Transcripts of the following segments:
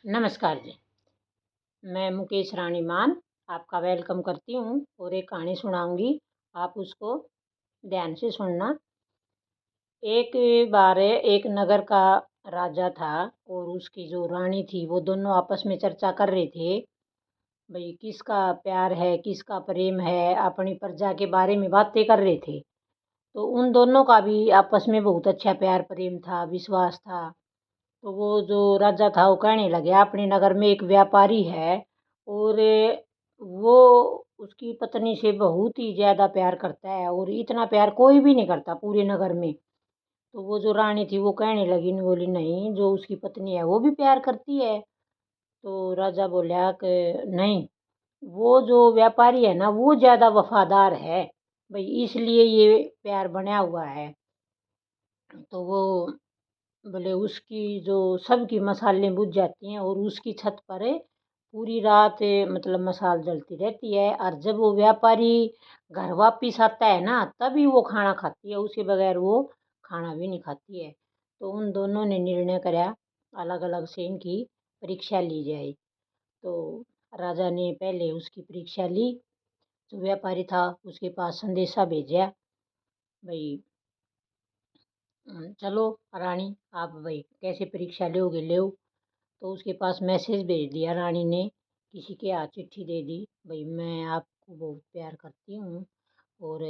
नमस्कार जी। मैं मुकेश रानी मान आपका वेलकम करती हूँ और एक कहानी सुनाऊंगी। आप उसको ध्यान से सुनना। एक बार एक नगर का राजा था और उसकी जो रानी थी वो दोनों आपस में चर्चा कर रहे थे। भाई किसका प्यार है, किसका प्रेम है, अपनी प्रजा के बारे में बातें कर रहे थे। तो उन दोनों का भी आपस में बहुत अच्छा प्यार प्रेम था, विश्वास था। तो वो जो राजा था वो कहने लगे अपने नगर में एक व्यापारी है और वो उसकी पत्नी से बहुत ही ज़्यादा प्यार करता है और इतना प्यार कोई भी नहीं करता पूरे नगर में। तो वो जो रानी थी वो कहने लगी न बोली नहीं, जो उसकी पत्नी है वो भी प्यार करती है। तो राजा बोला कि नहीं, वो जो व्यापारी है ना वो ज़्यादा वफादार है, भाई इसलिए ये प्यार बना हुआ है। तो वो बोले उसकी जो सबकी मसालें बुझ जाती हैं और उसकी छत पर पूरी रात मतलब मसाल जलती रहती है, और जब वो व्यापारी घर वापिस आता है ना तभी वो खाना खाती है, उसके बगैर वो खाना भी नहीं खाती है। तो उन दोनों ने निर्णय कराया अलग अलग से इनकी परीक्षा ली जाए। तो राजा ने पहले उसकी परीक्षा ली। जो व्यापारी था उसके पास संदेशा भेजा, भाई चलो रानी, आप भाई कैसे परीक्षा लोगे लो। तो उसके पास मैसेज भेज दिया रानी ने, किसी के हाथ चिट्ठी दे दी, भाई मैं आपको बहुत प्यार करती हूँ और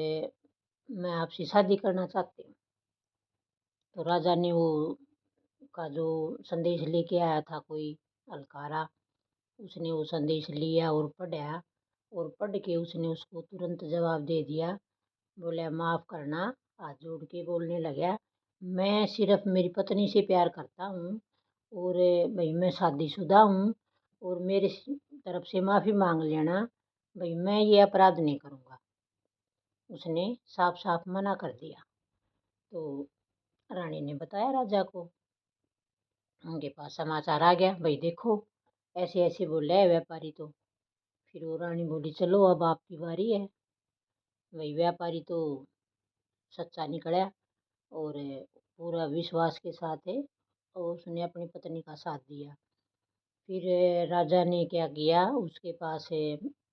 मैं आपसे शादी करना चाहती हूँ। तो राजा ने वो का जो संदेश लेके आया था कोई अलकारा, उसने वो संदेश लिया और पढ़ा, और पढ़ के उसने उसको तुरंत जवाब दे दिया। बोला माफ़ करना, हाथ जोड़ के बोलने लगा, मैं सिर्फ मेरी पत्नी से प्यार करता हूँ और भाई मैं शादीशुदा हूँ और मेरे तरफ से माफ़ी मांग लेना, भाई मैं ये अपराध नहीं करूँगा। उसने साफ साफ मना कर दिया। तो रानी ने बताया राजा को, उनके पास समाचार आ गया, भाई देखो ऐसे ऐसे बोल रहा है व्यापारी। तो फिर वो रानी बोली चलो अब आपकी बारी है। भाई व्यापारी तो सच्चा निकला और पूरा विश्वास के साथ है और उसने अपनी पत्नी का साथ दिया। फिर राजा ने क्या किया, उसके पास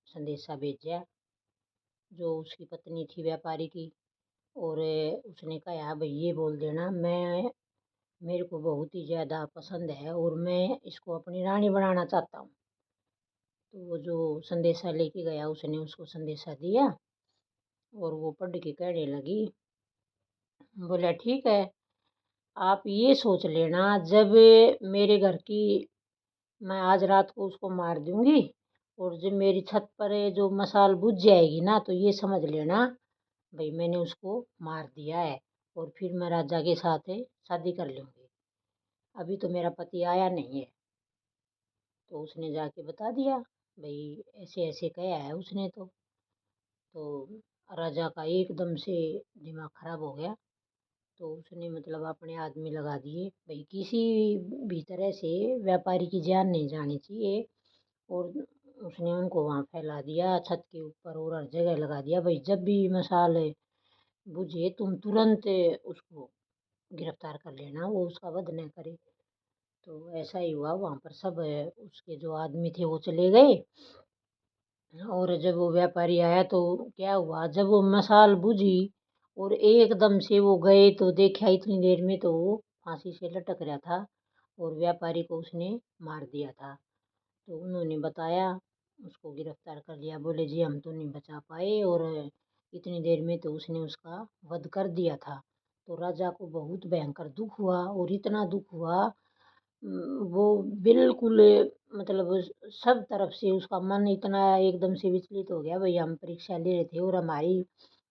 संदेशा भेजा जो उसकी पत्नी थी व्यापारी की, और उसने कहा भाई ये बोल देना मैं, मेरे को बहुत ही ज़्यादा पसंद है और मैं इसको अपनी रानी बनाना चाहता हूँ। तो वो जो संदेशा लेके गया उसने उसको संदेशा दिया और वो पढ़ के कहने लगी, बोला ठीक है, आप ये सोच लेना जब मेरे घर की, मैं आज रात को उसको मार दूंगी और जब मेरी छत पर जो मसाल बुझ जाएगी ना तो ये समझ लेना भाई मैंने उसको मार दिया है और फिर मैं राजा के साथ शादी कर लूँगी। अभी तो मेरा पति आया नहीं है। तो उसने जाके बता दिया, भाई ऐसे ऐसे कहा है उसने। तो राजा का एकदम से दिमाग खराब हो गया। तो उसने मतलब अपने आदमी लगा दिए, भाई किसी भी तरह से व्यापारी की जान नहीं जानी चाहिए। और उसने उनको वहाँ फैला दिया छत के ऊपर और हर जगह लगा दिया, भाई जब भी मसाल बुझे तुम तुरंत उसको गिरफ्तार कर लेना, वो उसका वध न करे। तो ऐसा ही हुआ, वहाँ पर सब उसके जो आदमी थे वो चले गए। और जब वो व्यापारी आया तो क्या हुआ, जब वो मसाल बुझी और एकदम से वो गए तो देखा इतनी देर में तो वो फांसी से लटक रहा था और व्यापारी को उसने मार दिया था। तो उन्होंने बताया, उसको गिरफ्तार कर लिया, बोले जी हम तो नहीं बचा पाए और इतनी देर में तो उसने उसका वध कर दिया था। तो राजा को बहुत भयंकर दुख हुआ और इतना दुख हुआ, वो बिल्कुल मतलब सब तरफ से उसका मन इतना एकदम से विचलित हो गया, भाई हम परीक्षा ले रहे थे और हमारी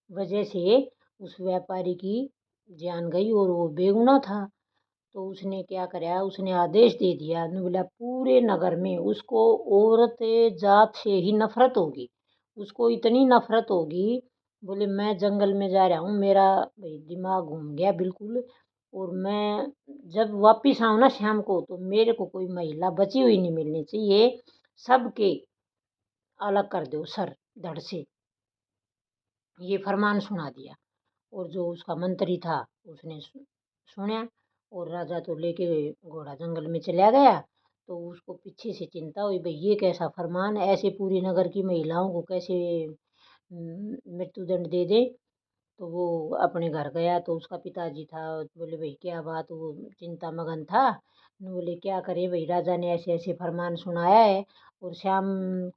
वजह से उस व्यापारी की जान गई और वो बेगुनाह था। तो उसने क्या कराया, उसने आदेश दे दिया, उसने बोला पूरे नगर में उसको औरत जात से ही नफरत होगी, उसको इतनी नफरत होगी। बोले मैं जंगल में जा रहा हूँ, मेरा भाई दिमाग घूम गया बिल्कुल, और मैं जब वापिस आऊँ ना शाम को तो मेरे को कोई महिला बची हुई नहीं मिलनी चाहिए, सबके अलग कर दो सर धड़ से। ये फरमान सुना दिया। और जो उसका मंत्री था उसने सुना, और राजा तो लेके घोड़ा जंगल में चला गया। तो उसको पीछे से चिंता हुई, भाई ये कैसा फरमान, ऐसे पूरी नगर की महिलाओं को कैसे मृत्युदंड दे दे। तो वो अपने घर गया तो उसका पिताजी था, बोले भाई क्या बात, वो चिंता मगन था। बोले क्या करे भाई, राजा ने ऐसे ऐसे फरमान सुनाया है और शाम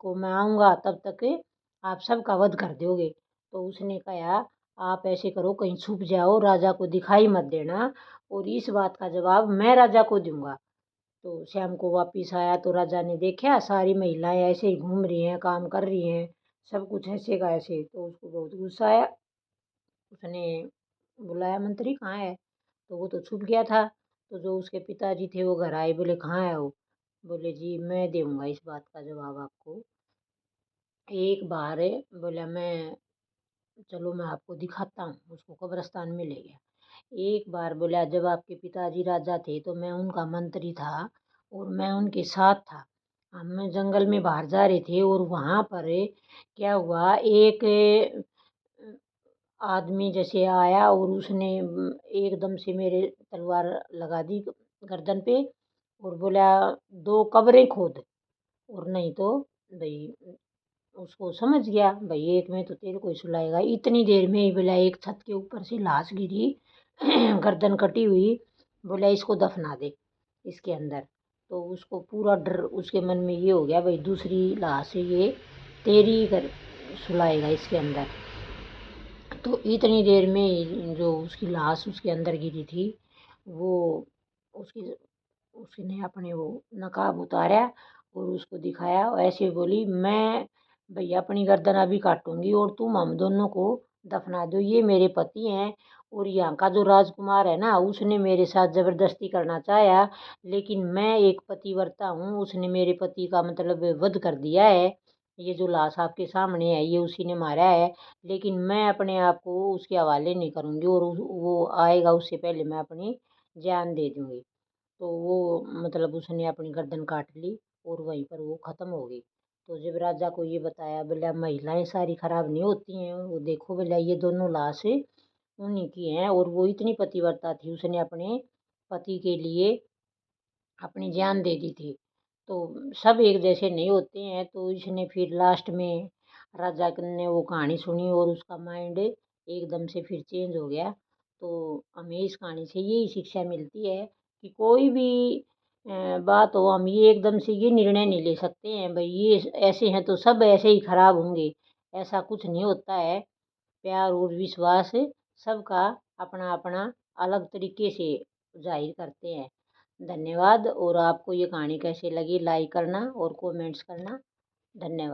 को मैं आऊँगा, तब तक आप सबका वध कर दोगे। तो उसने कहा आप ऐसे करो, कहीं छुप जाओ, राजा को दिखाई मत देना, और इस बात का जवाब मैं राजा को दूंगा। तो शाम को वापिस आया तो राजा ने देखा सारी महिलाएं ऐसे ही घूम रही हैं, काम कर रही हैं, सब कुछ ऐसे का ऐसे। तो उसको बहुत गुस्सा आया। उसने बुलाया, मंत्री कहाँ है? तो वो तो छुप गया था। तो जो उसके पिताजी थे वो घर आए, बोले कहाँ है वो? बोले जी मैं दूंगा इस बात का जवाब आपको। एक बार बोला मैं, चलो मैं आपको दिखाता हूँ। उसको कब्रिस्तान में ले गया। एक बार बोला जब आपके पिताजी राजा थे तो मैं उनका मंत्री था और मैं उनके साथ था। हम जंगल में बाहर जा रहे थे और वहाँ पर क्या हुआ, एक आदमी जैसे आया और उसने एकदम से मेरे तलवार लगा दी गर्दन पे और बोला दो कब्रें खोद, और नहीं तो भाई। उसको समझ गया भाई एक में तो तेरे को ही सुलाएगा। इतनी देर में ही बोला एक छत के ऊपर से लाश गिरी गर्दन कटी हुई। बोला इसको दफना दे इसके अंदर। तो उसको पूरा डर, उसके मन में ये हो गया भाई दूसरी लाश है ये, तेरी ही कर सुलाएगा इसके अंदर। तो इतनी देर में जो उसकी लाश उसके अंदर गिरी थी, वो उसकी उसने अपने वो नकाब उतारा और उसको दिखाया और ऐसे बोली मैं भैया अपनी गर्दन अभी काटूंगी और तुम हम दोनों को दफना दो, ये मेरे पति हैं। और यहाँ का जो राजकुमार है ना, उसने मेरे साथ जबरदस्ती करना चाहा, लेकिन मैं एक पतिव्रता हूँ, उसने मेरे पति का मतलब वध कर दिया है। ये जो लाश आपके सामने है ये उसी ने मारा है, लेकिन मैं अपने आप को उसके हवाले नहीं करूँगी और वो आएगा उससे पहले मैं अपनी जान दे दूँगी। तो वो मतलब उसने अपनी गर्दन काट ली और वहीं पर वो ख़त्म हो गई। तो जब राजा को ये बताया, बोला महिलाएं सारी खराब नहीं होती हैं, वो देखो बोला ये दोनों लाश उन्हीं की हैं, और वो इतनी पतिव्रता थी उसने अपने पति के लिए अपनी जान दे दी थी। तो सब एक जैसे नहीं होते हैं। तो इसने फिर लास्ट में राजा ने वो कहानी सुनी और उसका माइंड एकदम से फिर चेंज हो गया। तो हमें इस कहानी से यही शिक्षा मिलती है कि कोई भी बात हो, हम ये एकदम से ये निर्णय नहीं ले सकते हैं भाई ये ऐसे हैं तो सब ऐसे ही खराब होंगे, ऐसा कुछ नहीं होता है। प्यार और विश्वास सबका अपना अपना अलग तरीके से जाहिर करते हैं। धन्यवाद। और आपको ये कहानी कैसी लगी लाइक करना और कमेंट्स करना। धन्यवाद।